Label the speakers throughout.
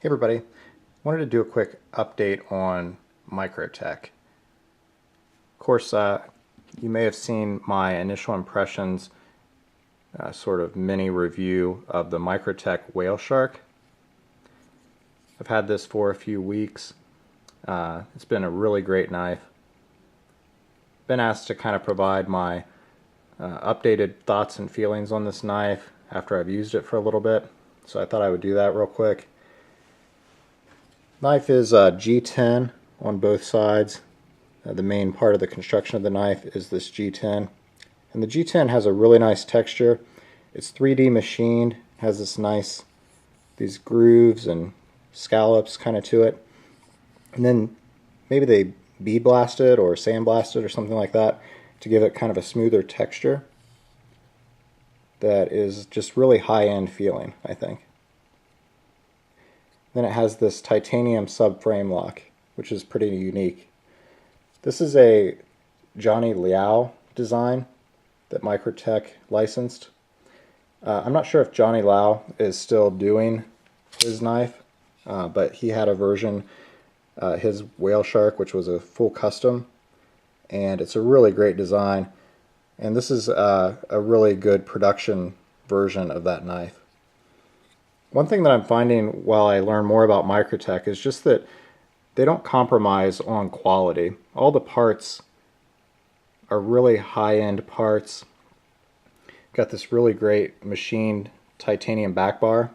Speaker 1: Hey everybody, wanted to do a quick update on Microtech. Of course, you may have seen my initial impressions, sort of mini review of the Microtech Whale Shark. I've had this for a few weeks. It's been a really great knife. Been asked to kind of provide my updated thoughts and feelings on this knife after I've used it for a little bit, so I thought I would do that real quick. Knife is G10 on both sides. The main part of the construction of the knife is this G10. And the G10 has a really nice texture. It's 3D machined, has these grooves and scallops kind of to it. And then maybe they bead blasted or sandblasted or something like that to give it kind of a smoother texture that is just really high-end feeling, I think. Then it has this titanium subframe lock, which is pretty unique. This is a Johnny Liao design that Microtech licensed. I'm not sure if Johnny Liao is still doing his knife, but he had a version, his Whale Shark, which was a full custom, and it's a really great design. And this is a really good production version of that knife. One thing that I'm finding while I learn more about Microtech is just that they don't compromise on quality. All the parts are really high-end parts. Got this really great machined titanium back bar.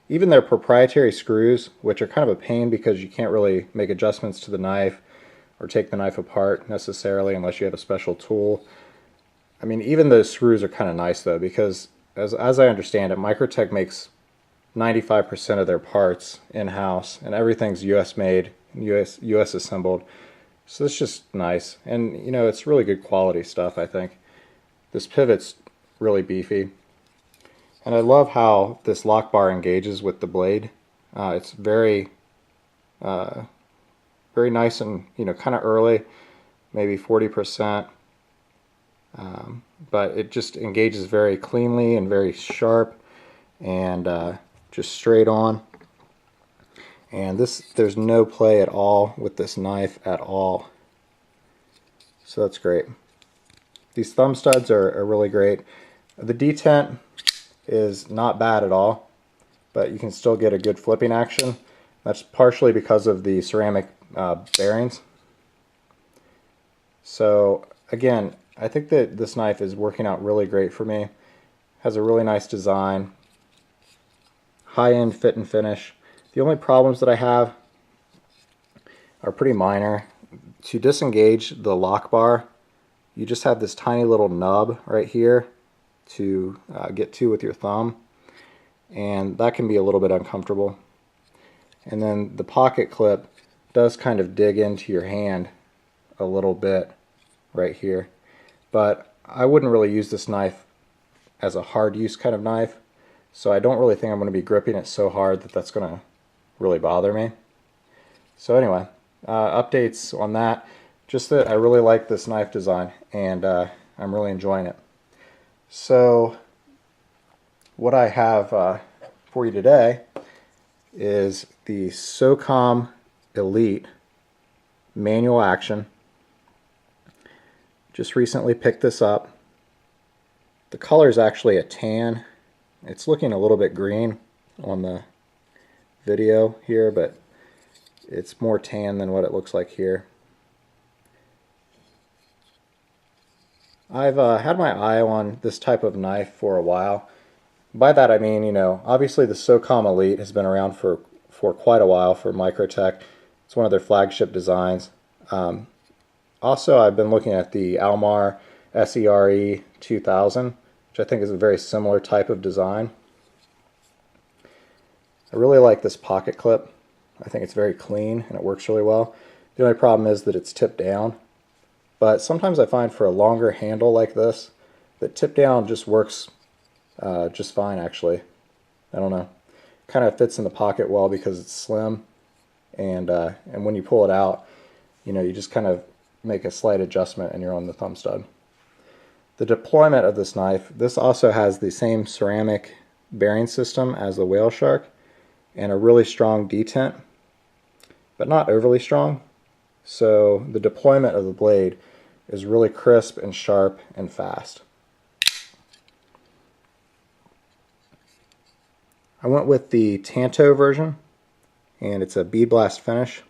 Speaker 1: Even their proprietary screws, which are kind of a pain because you can't really make adjustments to the knife or take the knife apart necessarily unless you have a special tool. I mean, even those screws are kind of nice though, because as I understand it, Microtech makes 95% of their parts in-house, and everything's US made, US assembled. So it's just nice, and you know, it's really good quality stuff, I think. This pivot's really beefy, and I love how this lock bar engages with the blade. It's very nice and, you know, kind of early, maybe 40%. But it just engages very cleanly and very sharp and just straight on. And there's no play at all with this knife at all. So that's great. These thumb studs are really great. The detent is not bad at all, but you can still get a good flipping action. That's partially because of the ceramic bearings. So again, I think that this knife is working out really great for me. Has a really nice design, high-end fit and finish. The only problems that I have are pretty minor. To disengage the lock bar, you just have this tiny little nub right here to get to with your thumb, and that can be a little bit uncomfortable. And then the pocket clip does kind of dig into your hand a little bit right here. But I wouldn't really use this knife as a hard use kind of knife, so I don't really think I'm going to be gripping it so hard that that's going to really bother me. So anyway, updates on that. Just that I really like this knife design, and I'm really enjoying it. So what I have for you today is the SOCOM Elite manual action. Just recently picked this up. The color is actually a tan. It's looking a little bit green on the video here, but it's more tan than what it looks like here. I've had my eye on this type of knife for a while. By that I mean, you know, obviously the SOCOM Elite has been around for quite a while for Microtech. It's one of their flagship designs. Also, I've been looking at the Almar SERE 2000, which I think is a very similar type of design. I really like this pocket clip. I think it's very clean and it works really well. The only problem is that it's tipped down. But sometimes I find for a longer handle like this, that tip down just works just fine actually. I don't know. Kind of fits in the pocket well because it's slim, and when you pull it out, you know, you just kind of make a slight adjustment and you're on the thumb stud. The deployment of this knife, this also has the same ceramic bearing system as the Whale Shark, and a really strong detent, but not overly strong. So the deployment of the blade is really crisp and sharp and fast. I went with the Tanto version, and it's a bead blast finish.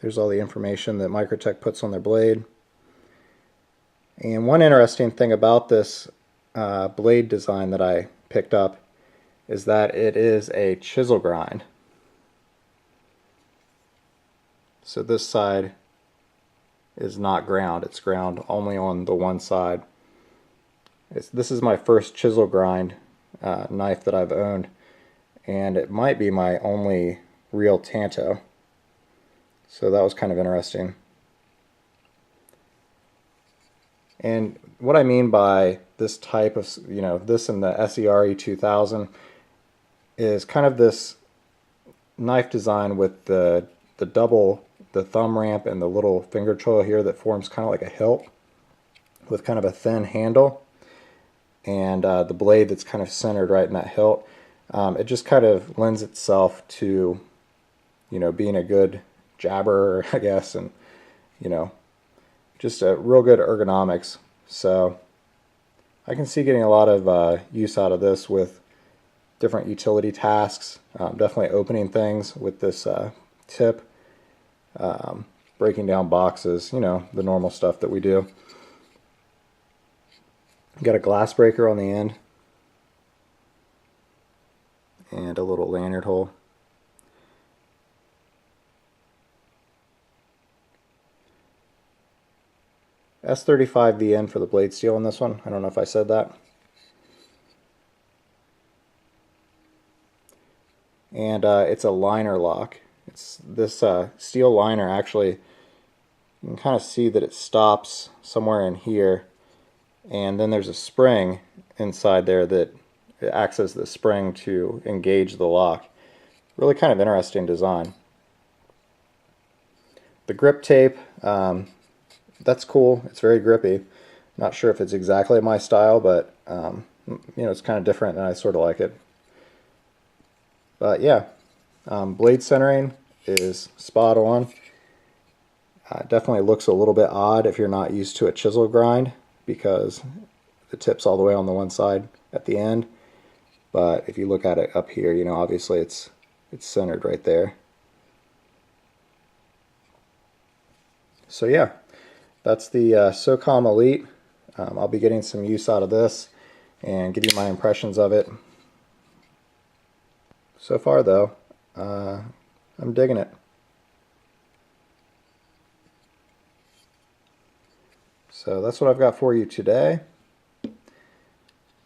Speaker 1: There's all the information that Microtech puts on their blade. And one interesting thing about this blade design that I picked up is that it is a chisel grind. So this side is not ground, it's ground only on the one side. This is my first chisel grind knife that I've owned, and it might be my only real Tanto. So that was kind of interesting. And what I mean by this type of, this and the SERE 2000 is kind of this knife design with the thumb ramp and the little finger choil here that forms kind of like a hilt with kind of a thin handle, and the blade that's kind of centered right in that hilt. It just kind of lends itself to, being a good jabber, I guess, and, just a real good ergonomics. So I can see getting a lot of use out of this with different utility tasks. Definitely opening things with this tip, breaking down boxes, the normal stuff that we do. Got a glass breaker on the end and a little lanyard hole. S35VN for the blade steel on this one. I don't know if I said that. And it's a liner lock. It's this steel liner, actually, you can kind of see that it stops somewhere in here, and then there's a spring inside there that acts as the spring to engage the lock. Really kind of interesting design. The grip tape, that's cool. It's very grippy. Not sure if it's exactly my style, but it's kind of different, and I sort of like it. But yeah, blade centering is spot on. Definitely looks a little bit odd if you're not used to a chisel grind, because the tip's all the way on the one side at the end. But if you look at it up here, obviously it's centered right there. So yeah, that's the SOCOM Elite. I'll be getting some use out of this and give you my impressions of it. So far though, I'm digging it. So that's what I've got for you today.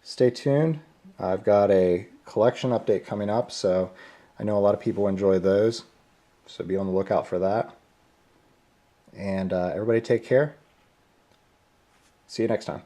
Speaker 1: Stay tuned. I've got a collection update coming up, so I know a lot of people enjoy those. So be on the lookout for that. And everybody take care. See you next time.